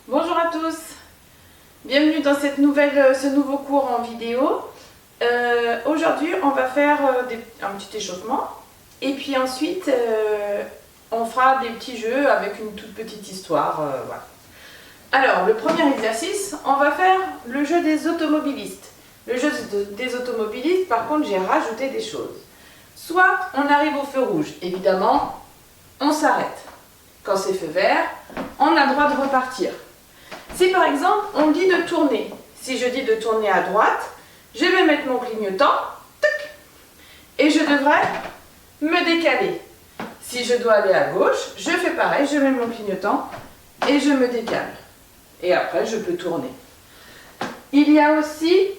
Bonjour à tous, bienvenue dans ce nouveau cours en vidéo. Aujourd'hui on va faire un petit échauffement et puis ensuite on fera des petits jeux avec une toute petite histoire. Voilà. Alors le premier exercice, on va faire le jeu des automobilistes. Le jeu des automobilistes, par contre j'ai rajouté des choses. Soit on arrive au feu rouge, évidemment on s'arrête. Quand c'est feu vert, on a le droit de repartir. Si par exemple on dit de tourner, si je dis de tourner à droite, je vais mettre mon clignotant, tac, et je devrais me décaler. Si je dois aller à gauche, je fais pareil, je mets mon clignotant et je me décale. Et après je peux tourner. Il y a aussi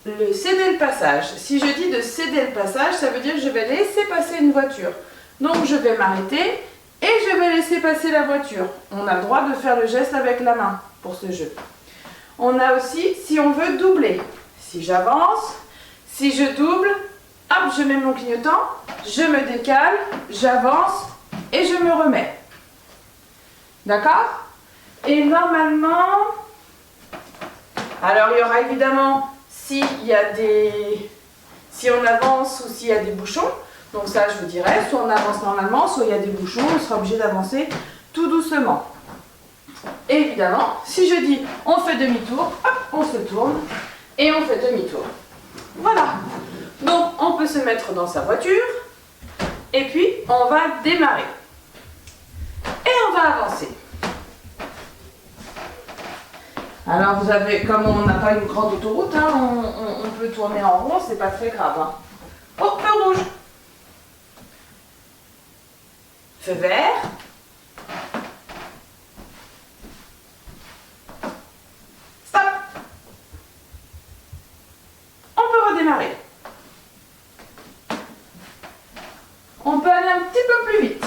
le céder le passage. Si je dis de céder le passage, ça veut dire que je vais laisser passer une voiture. Donc je vais m'arrêter et je vais laisser passer la voiture. On a le droit de faire le geste avec la main pour ce jeu. On a aussi si on veut doubler. Si j'avance, si je double, hop, je mets mon clignotant, je me décale, j'avance et je me remets. D'accord? Et normalement, alors il y aura évidemment si on avance ou s'il y a des bouchons. Donc ça, je vous dirais, soit on avance normalement, soit il y a des bouchons, on sera obligé d'avancer tout doucement. Et évidemment, si je dis on fait demi-tour, hop, on se tourne et on fait demi-tour. Voilà. Donc on peut se mettre dans sa voiture et puis on va démarrer. Et on va avancer. Alors vous avez, comme on n'a pas une grande autoroute, hein, on peut tourner en rond, c'est pas très grave. Hein. Oh, feu rouge. Feu vert. Stop. On peut redémarrer. On peut aller un petit peu plus vite.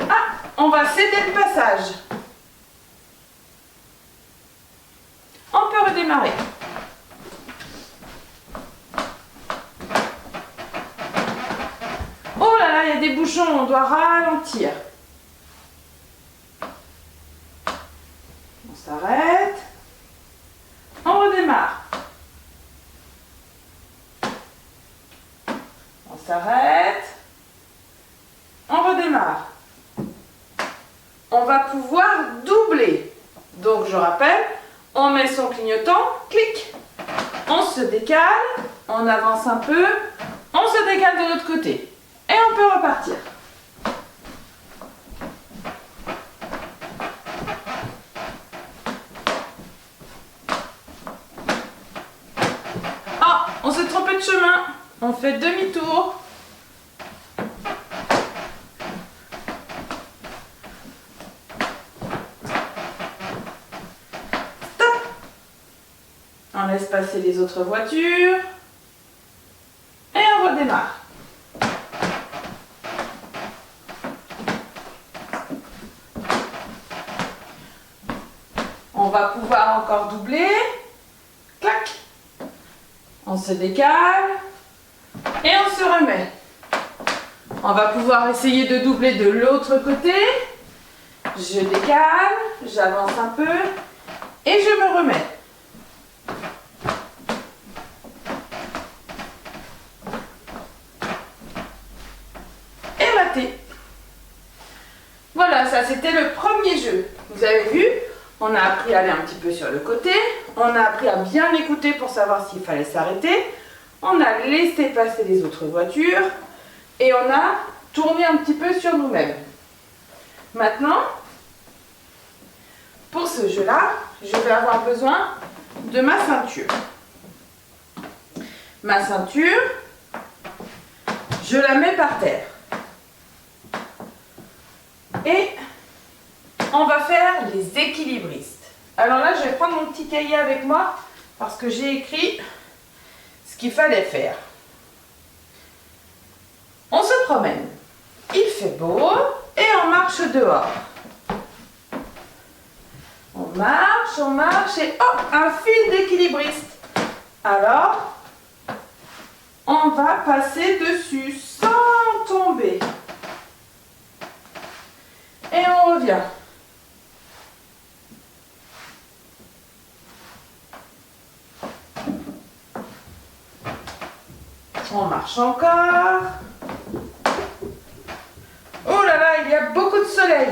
Ah, on va céder le passage. On peut redémarrer. Oh là là, il y a des bouchons, on doit ralentir. On s'arrête. On redémarre. On s'arrête. On redémarre. On va pouvoir doubler. Donc je rappelle, on met son clignotant, clic. On se décale, on avance un peu, on se décale de l'autre côté. Et on peut repartir. Ah, on s'est trompé de chemin. On fait demi-tour. Stop. On laisse passer les autres voitures. Et on redémarre. On va pouvoir encore doubler. Clac. On se décale. Et on se remet. On va pouvoir essayer de doubler de l'autre côté. Je décale. J'avance un peu. Et je me remets. Et maté. Voilà, ça c'était le premier jeu. Vous avez vu ? On a appris à aller un petit peu sur le côté, on a appris à bien écouter pour savoir s'il fallait s'arrêter, on a laissé passer les autres voitures et on a tourné un petit peu sur nous-mêmes. Maintenant, pour ce jeu-là, je vais avoir besoin de ma ceinture. Ma ceinture, je la mets par terre. Et on va faire les équilibristes. Alors là, je vais prendre mon petit cahier avec moi parce que j'ai écrit ce qu'il fallait faire. On se promène. Il fait beau et on marche dehors. On marche et hop, un fil d'équilibriste. Alors, on va passer dessus sans tomber. Et on revient. On marche encore. Oh là là, il y a beaucoup de soleil.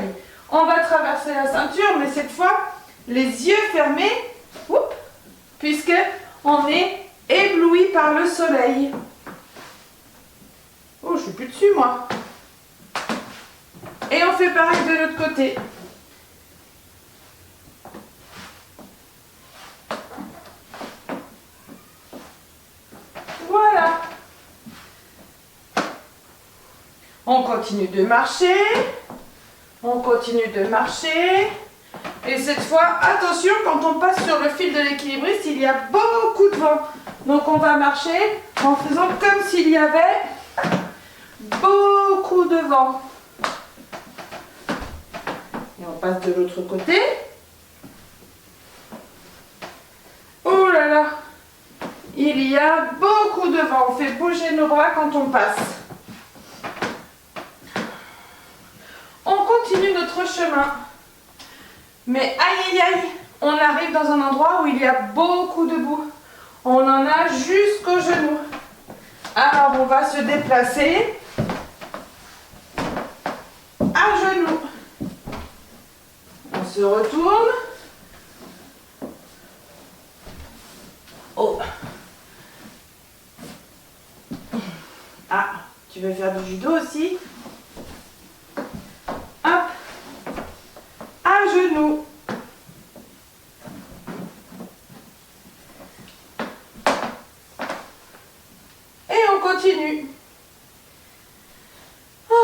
On va traverser la ceinture, mais cette fois, les yeux fermés, puisque on est ébloui par le soleil. Oh, je suis plus dessus, moi. Et on fait pareil de l'autre côté. Voilà. On continue de marcher. On continue de marcher. Et cette fois, attention, quand on passe sur le fil de l'équilibriste, il y a beaucoup de vent. Donc on va marcher en faisant comme s'il y avait beaucoup de vent. Et on passe de l'autre côté. Oh là là, il y a beaucoup de vent. On fait bouger nos bras quand on passe. On continue notre chemin. Mais aïe aïe aïe, on arrive dans un endroit où il y a beaucoup de boue. On en a jusqu'aux genoux. Alors on va se déplacer à genoux. On se retourne. Oh. Ah, tu veux faire du judo aussi? Hop. À genoux. Et on continue. Oh,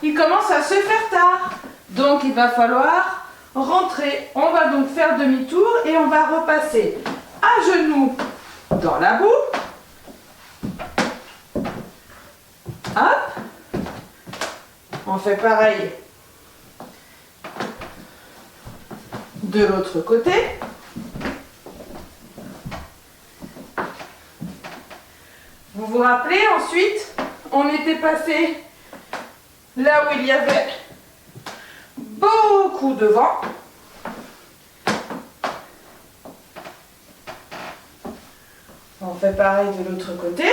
il commence à se faire tard. Donc il va falloir rentrer. On va donc faire demi-tour et on va repasser à genoux dans la boue. Hop. On fait pareil de l'autre côté. Vous vous rappelez, ensuite, on était passé là où il y avait beaucoup de vent. On fait pareil de l'autre côté.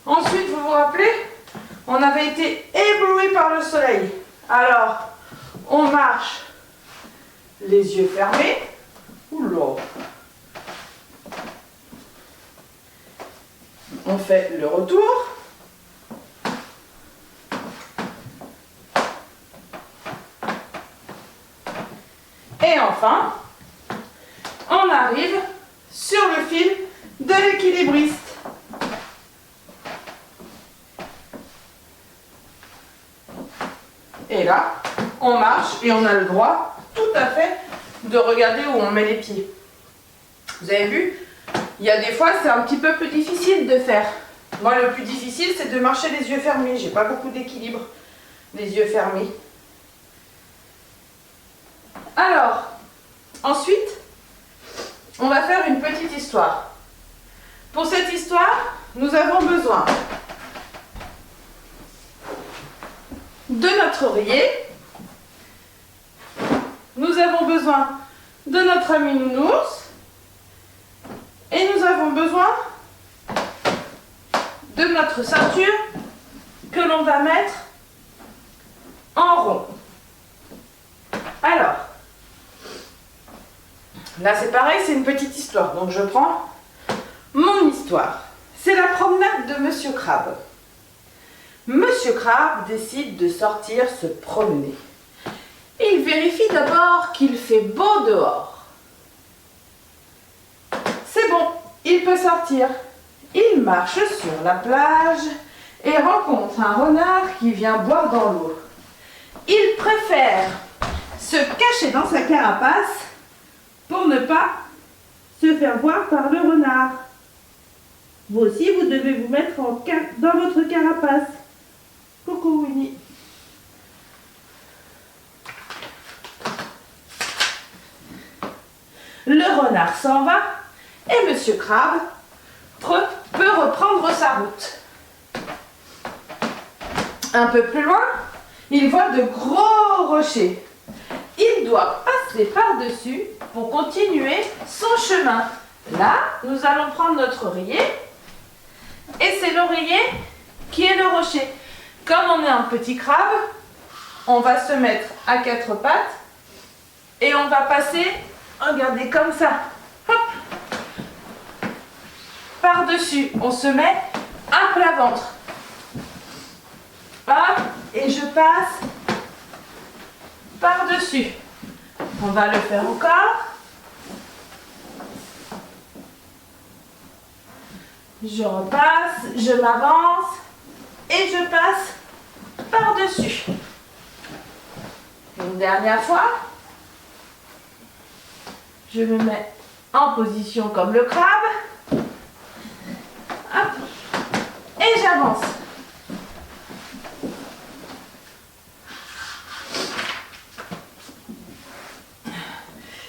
Ensuite, vous vous rappelez, on avait été ébloui par le soleil. Alors, on marche les yeux fermés. Oula. On fait le retour. Et enfin, on arrive sur le fil de l'équilibriste. Et là, on marche et on a le droit tout à fait de regarder où on met les pieds. Vous avez vu, il y a des fois c'est un petit peu plus difficile de faire. Moi le plus difficile c'est de marcher les yeux fermés. J'ai pas beaucoup d'équilibre les yeux fermés. Alors, ensuite, on va faire une petite histoire. Pour cette histoire, nous avons besoin de notre oreiller. Nous avons besoin de notre ami nounours. Et nous avons besoin de notre ceinture que l'on va mettre en rond. Alors, là c'est pareil, c'est une petite histoire. Donc je prends mon histoire. C'est la promenade de Monsieur Crabe. Monsieur Crabe décide de sortir se promener. Il vérifie d'abord qu'il fait beau dehors. C'est bon, il peut sortir. Il marche sur la plage et rencontre un renard qui vient boire dans l'eau. Il préfère se cacher dans sa carapace pour ne pas se faire voir par le renard. Vous aussi, vous devez vous mettre dans votre carapace. Coucou Winnie. Le renard s'en va et Monsieur Crabe peut reprendre sa route. Un peu plus loin, il voit de gros rochers. Il doit passer par-dessus pour continuer son chemin. Là, nous allons prendre notre oreiller et c'est l'oreiller qui est le rocher. Comme on est un petit crabe, on va se mettre à quatre pattes et on va passer, regardez, comme ça. Hop. Par-dessus, on se met à plat ventre. Hop, et je passe par-dessus. On va le faire encore. Je repasse, je m'avance et je passe par-dessus. Une dernière fois. Je me mets en position comme le crabe. Hop, et j'avance.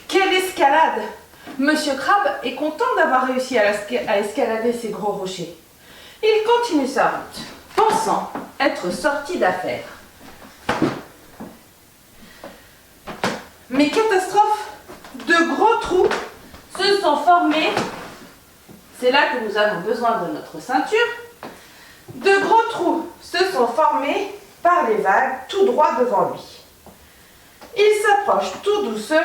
Quelle escalade! Monsieur Crabe est content d'avoir réussi à escalader ces gros rochers. Il continue sa route, pensant être sorti d'affaire. Mais catastrophe! De gros trous se sont formés. C'est là que nous avons besoin de notre ceinture. De gros trous se sont formés par les vagues tout droit devant lui. Il s'approche tout doucement.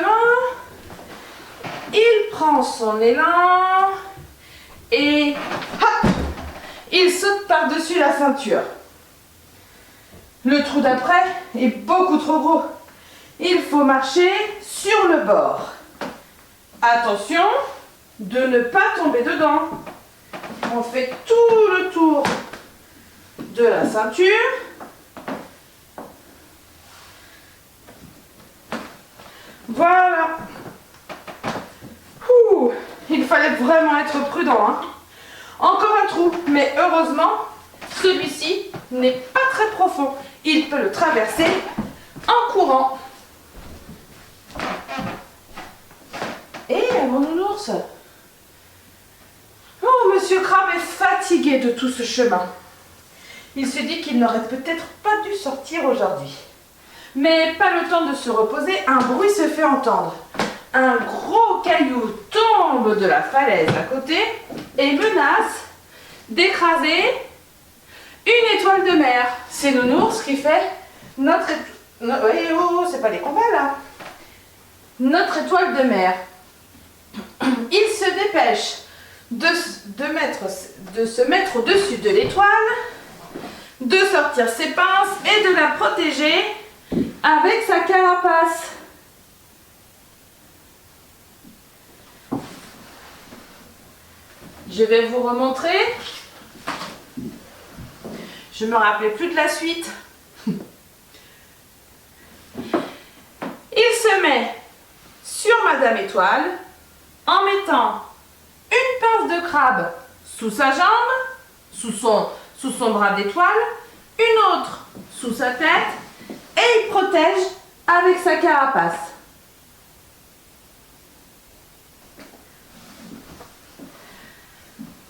Il prend son élan et hop, il saute par-dessus la ceinture. Le trou d'après est beaucoup trop gros. Il faut marcher sur le bord. Attention de ne pas tomber dedans. On fait tout le tour de la ceinture. Voilà. Ouh, il fallait vraiment être prudent, hein. Encore un trou, mais heureusement, celui-ci n'est pas très profond. Il peut le traverser en courant. Et mon nounours. Oh, Monsieur Crabe est fatigué de tout ce chemin. Il se dit qu'il n'aurait peut-être pas dû sortir aujourd'hui. Mais pas le temps de se reposer, un bruit se fait entendre. Un gros caillou tombe de la falaise à côté et menace d'écraser une étoile de mer. C'est Nounours qui fait notre c'est pas des combats là. Notre étoile de mer. Il se dépêche de se mettre au-dessus de l'étoile, de sortir ses pinces et de la protéger avec sa carapace. Je vais vous remontrer. Je me rappelais plus de la suite. Il se met sur Madame Étoile en mettant une pince de crabe sous sa jambe, sous son bras d'étoile, une autre sous sa tête et il protège avec sa carapace.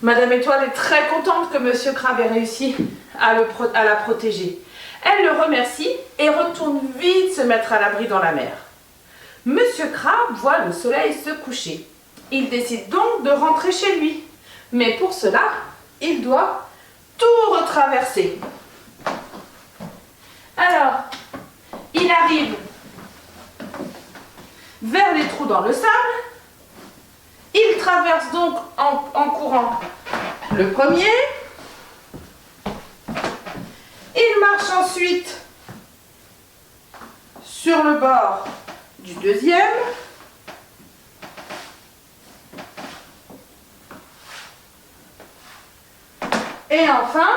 Madame Étoile est très contente que Monsieur Crabe ait réussi à la protéger. Elle le remercie et retourne vite se mettre à l'abri dans la mer. Monsieur Crabe voit le soleil se coucher. Il décide donc de rentrer chez lui. Mais pour cela, il doit tout retraverser. Alors, il arrive vers les trous dans le sable. Il traverse donc en courant le premier. Il marche ensuite sur le bord du deuxième. Et enfin,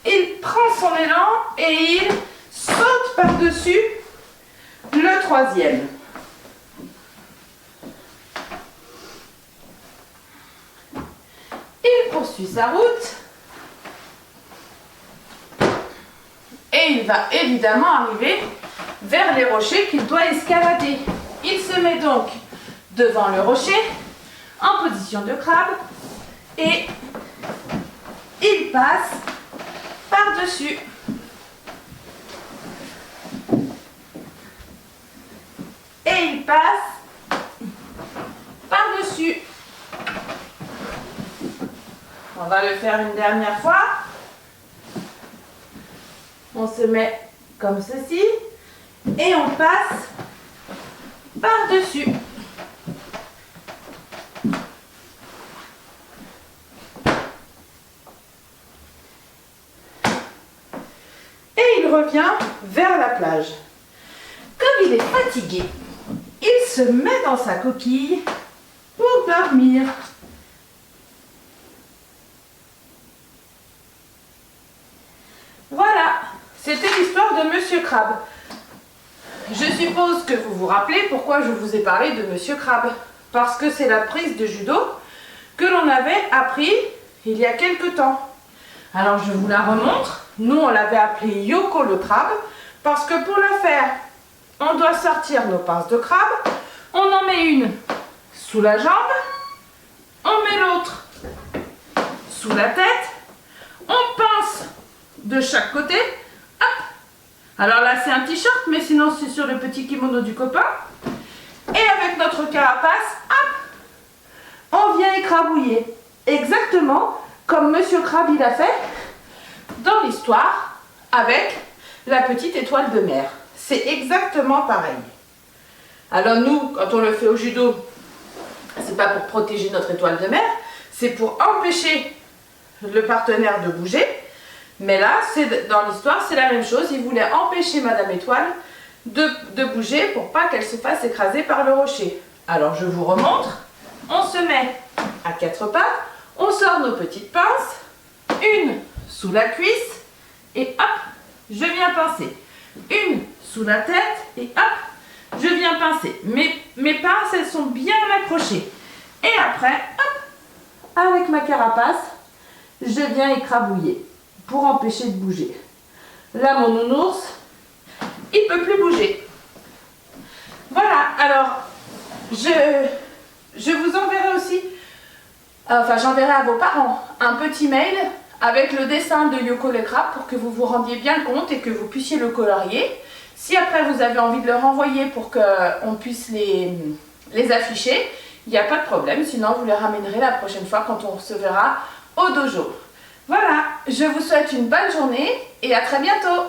il prend son élan et il saute par-dessus le troisième. Il poursuit sa route et il va évidemment arriver vers les rochers qu'il doit escalader. Il se met donc devant le rocher, en position de crabe, et il passe par-dessus. Et il passe par-dessus. On va le faire une dernière fois. On se met comme ceci et on passe par-dessus. Et il revient vers la plage. Comme il est fatigué, il se met dans sa coquille pour dormir. Voilà, c'était l'histoire de Monsieur Crabe. Je suppose que vous vous rappelez pourquoi je vous ai parlé de Monsieur Crabe. Parce que c'est la prise de judo que l'on avait appris il y a quelque temps. Alors je vous la remontre. Nous on l'avait appelé Yoko le crabe parce que pour la faire, on doit sortir nos pinces de crabe. On en met une sous la jambe, on met l'autre sous la tête, on pince de chaque côté, hop. Alors là c'est un t-shirt, mais sinon c'est sur le petit kimono du copain. Et avec notre carapace, hop, on vient écrabouiller. Exactement comme Monsieur Crabe il a fait dans l'histoire avec la petite étoile de mer. C'est exactement pareil. Alors nous, quand on le fait au judo, c'est pas pour protéger notre étoile de mer, c'est pour empêcher le partenaire de bouger. Mais là, dans l'histoire, c'est la même chose. Il voulait empêcher Madame Étoile de bouger pour pas qu'elle se fasse écraser par le rocher. Alors je vous remontre. On se met à quatre pattes, on sort nos petites pinces, une sous la cuisse et hop, je viens pincer. Une sous la tête et hop, je viens pincer. Mes pinces, elles sont bien accrochées. Et après, hop, avec ma carapace, je viens écrabouiller pour empêcher de bouger. Là, mon nounours, il ne peut plus bouger. Voilà, alors, je vous enverrai aussi, enfin, j'enverrai à vos parents un petit mail avec le dessin de Yoko le crabe pour que vous vous rendiez bien compte et que vous puissiez le colorier. Si après vous avez envie de le renvoyer pour qu'on puisse les afficher, il n'y a pas de problème, sinon vous les ramènerez la prochaine fois quand on se verra au dojo. Voilà, je vous souhaite une bonne journée et à très bientôt.